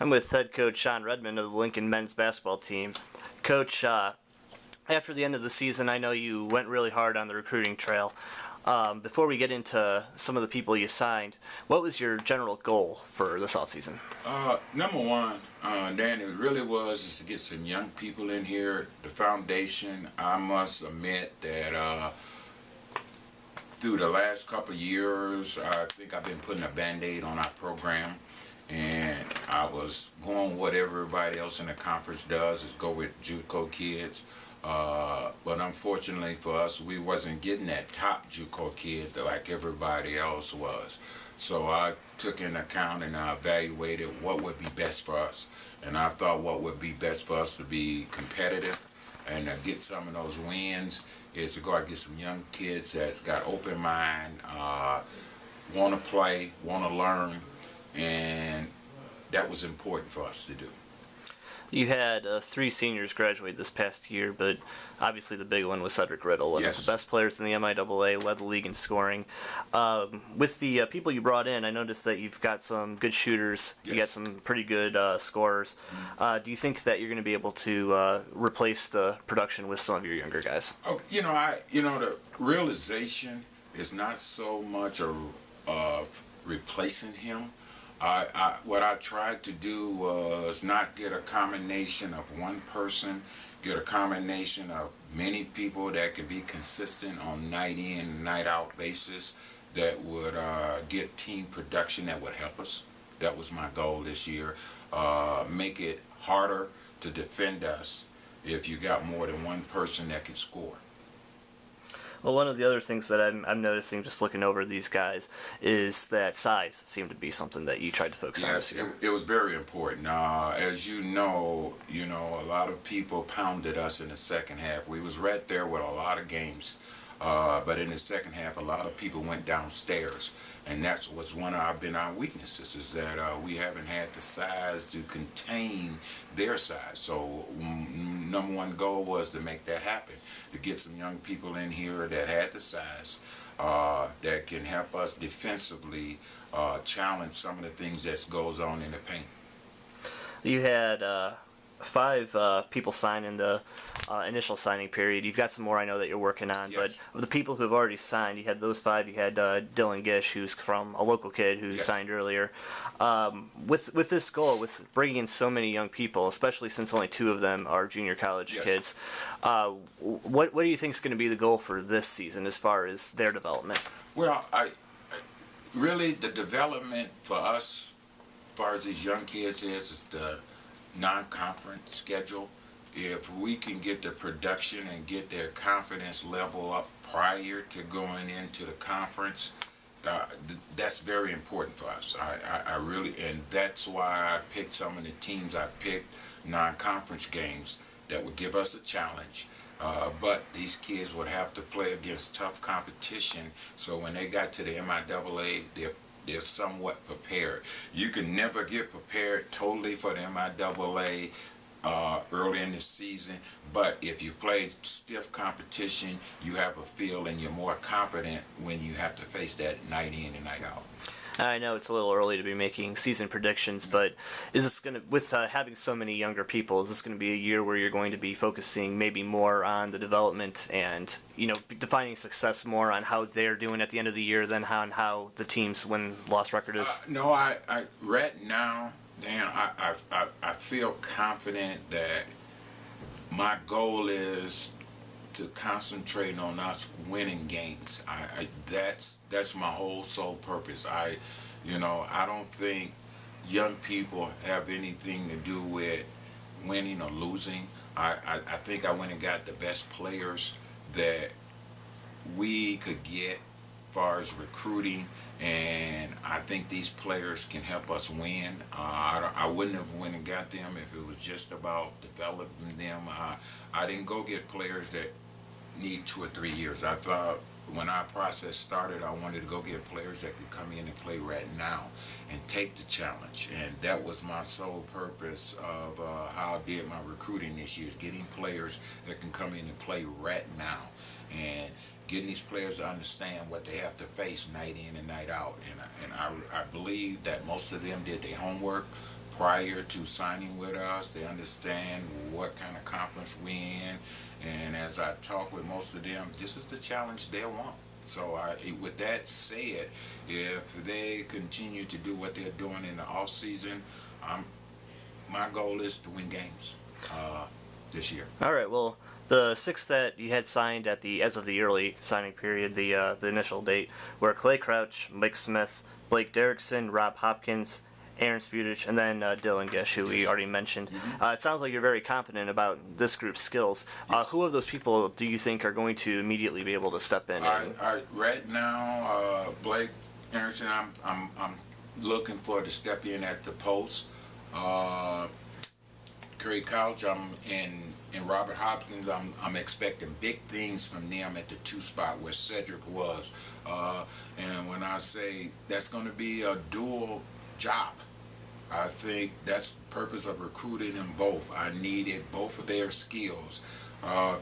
I'm with head coach John Redmond of the Lincoln men's basketball team. Coach, after the end of the season, I know you went really hard on the recruiting trail. Before we get into some of the people you signed, what was your general goal for this offseason? Number one, Dan, it really was is to get some young people in here. The foundation, I must admit that through the last couple of years, I think I've been putting a Band-Aid on our program. And I was going what everybody else in the conference does, is go with JUCO kids. But unfortunately for us, we wasn't getting that top JUCO kid like everybody else was. So I took into account and I evaluated what would be best for us. And I thought what would be best for us to be competitive and to get some of those wins is to go out and get some young kids that's got open mind, want to play, want to learn, and that was important for us to do. You had 3 seniors graduate this past year, but obviously the big one was Cedric Riddle, one of the best players in the MIAA, led the league in scoring. With the people you brought in, I noticed that you've got some good shooters, you got some pretty good scorers. Do you think that you're going to be able to replace the production with some of your younger guys? Okay, the realization is not so much of replacing him. What I tried to do was not get a combination of one person, get a combination of many people that could be consistent on night in and night out basis that would get team production that would help us. That was my goal this year. Make it harder to defend us if you got more than one person that could score. Well, one of the other things that I'm noticing just looking over these guys is that size seemed to be something that you tried to focus on this year. Yes, it was very important. As you know, a lot of people pounded us in the second half. We was right there with a lot of games. But in the second half, a lot of people went downstairs. And that's what's one of our weaknesses, is that we haven't had the size to contain their size. So number one goal was to make that happen, to get some young people in here that had the size, that can help us defensively challenge some of the things that goes on in the paint. You had 5 people sign in the initial signing period. You've got some more I know that you're working on, but of the people who have already signed, you had those 5. You had Dylan Gish, who's from a local kid who signed earlier. With this goal, with bringing in so many young people, especially since only 2 of them are junior college kids, what do you think is going to be the goal for this season as far as their development? Well, really the development for us, as far as these young kids is the non-conference schedule. If we can get the production and get their confidence level up prior to going into the conference, that's very important for us. I really, and that's why I picked some of the teams I picked, non-conference games that would give us a challenge. But these kids would have to play against tough competition, so when they got to the MIAA, they're somewhat prepared. You can never get prepared totally for the MIAA early in the season, but if you play stiff competition, you have a feel and you're more confident when you have to face that night in and night out. I know it's a little early to be making season predictions, but is this going to, with having so many younger people, is this going to be a year where you're going to be focusing maybe more on the development and, defining success more on how they're doing at the end of the year than on how the team's win-loss record is? No, I right now, Dan, I feel confident that my goal is to concentrate on us winning games. That's my whole sole purpose. I don't think young people have anything to do with winning or losing. I think I went and got the best players that we could get as far as recruiting, and I think these players can help us win. I wouldn't have went and got them if it was just about developing them. I didn't go get players that need 2 or 3 years. I thought when our process started, I wanted to go get players that could come in and play right now and take the challenge. And that was my sole purpose of how I did my recruiting this year, is getting players that can come in and play right now. And getting these players to understand what they have to face night in and night out. And I believe that most of them did their homework prior to signing with us. They understand what kind of conference we're in, and as I talk with most of them, this is the challenge they want. So with that said, if they continue to do what they're doing in the off season, my goal is to win games this year. All right. Well, the six that you had signed as of the early signing period, the initial date, were Clay Crouch, Mike Smith, Blake Derrickson, Rob Hopkins, Aaron Spudich, and then Dylan Gish, who we already mentioned. It sounds like you're very confident about this group's skills. Who of those people do you think are going to immediately be able to step in? Right now, Blake Derrickson, I'm looking for to step in at the post. Curry Couch, and Robert Hopkins, I'm expecting big things from them at the 2 spot where Cedric was. And when I say that's going to be a dual job, I think that's the purpose of recruiting them both. I needed both of their skills.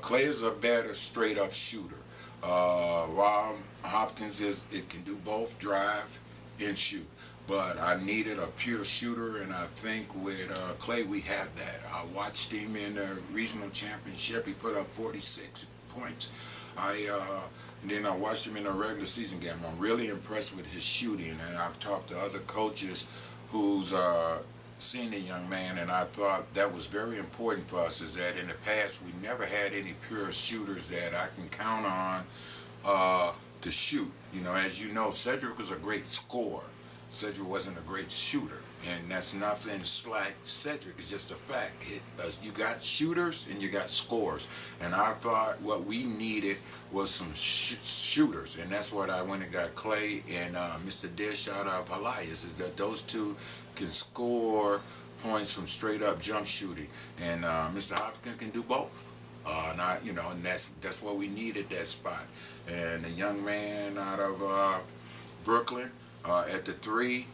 Clay is a better straight up shooter. Rob Hopkins can do both, drive and shoot. But I needed a pure shooter, and I think with Clay we have that. I watched him in the regional championship. He put up 46 points. Then I watched him in a regular season game. I'm really impressed with his shooting, and I've talked to other coaches who's seen the young man, and I thought that was very important for us, is that in the past we never had any pure shooters that I can count on to shoot. You know, as you know, Cedric was a great scorer. Cedric wasn't a great shooter, and that's nothing slight. Cedric is just a fact. You got shooters and you got scorers, and I thought what we needed was some shooters, and that's what I went and got Clay and Mr. Dish out of Elias, is that those two can score points from straight up jump shooting, and Mr. Hopkins can do both. And that's what we needed, that spot. And a young man out of Brooklyn. At the 3,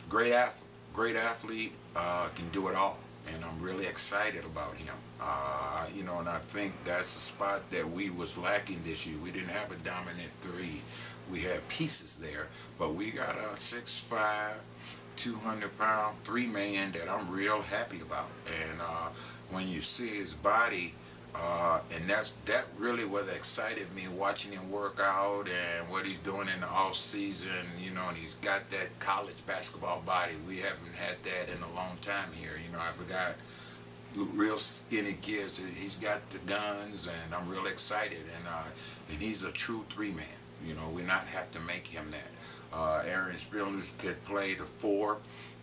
great athlete, can do it all, and I'm really excited about him. And I think that's a spot that we was lacking this year. We didn't have a dominant 3. We had pieces there, but we got a 6'5", 200-pound 3-man that I'm real happy about. And when you see his body. And that really what excited me, watching him work out and what he's doing in the off season. And he's got that college basketball body. We haven't had that in a long time here. I've got real skinny kids. He's got the guns, and I'm real excited. And he's a true 3-man. We not have to make him that. Aaron Spillers could play the 4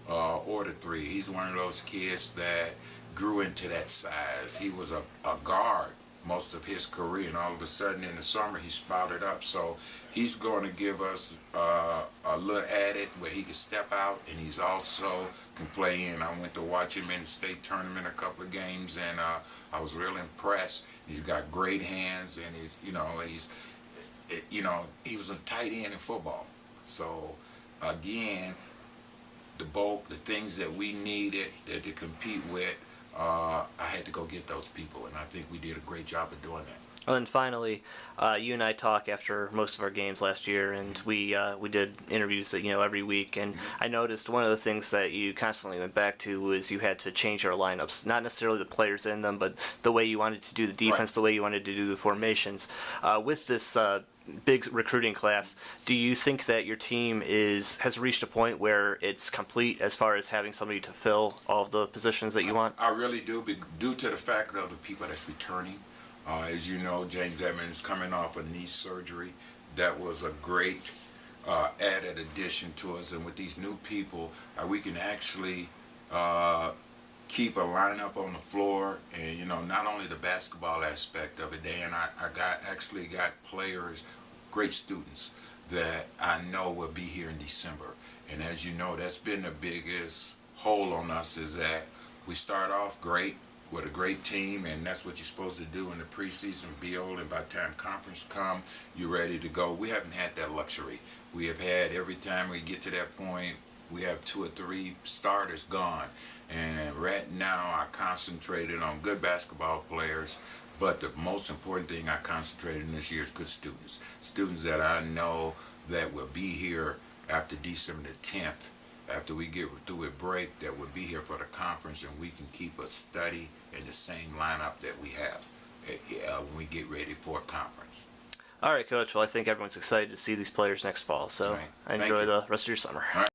or the 3. He's one of those kids that grew into that size. He was a guard most of his career, and all of a sudden in the summer he sprouted up. So he's going to give us a little added where he can step out, and he's also can play in. I went to watch him in the state tournament a couple of games, and I was real impressed. He's got great hands, and he was a tight end in football. So again, the things that we needed to compete with, I had to go get those people, and I think we did a great job of doing that. And then finally, you and I talk after most of our games last year, and we did interviews every week. And I noticed one of the things that you constantly went back to was you had to change our lineups, not necessarily the players in them, but the way you wanted to do the defense, right, the way you wanted to do the formations. With this big recruiting class, do you think that your team has reached a point where it's complete as far as having somebody to fill all of the positions that you want? I really do, due to the fact of the people that's returning. As you know, James Edmonds is coming off of knee surgery. That was a great added addition to us, and with these new people, we can actually keep a lineup on the floor, and not only the basketball aspect of it, Dan. I actually got players, great students that I know will be here in December. And as you know, that's been the biggest hole on us, is that we start off great with a great team, and that's what you're supposed to do in the preseason, build, and by the time conference come, you're ready to go. We haven't had that luxury. We have had, every time we get to that point, we have 2 or 3 starters gone. And right now I concentrated on good basketball players, but the most important thing I concentrated on this year is good students. Students that I know that will be here after December the 10th, after we get through with break, that will be here for the conference, and we can keep a study in the same lineup that we have when we get ready for a conference. All right, Coach. Well, I think everyone's excited to see these players next fall, so Right. Thank enjoy you. the rest of your summer. All right.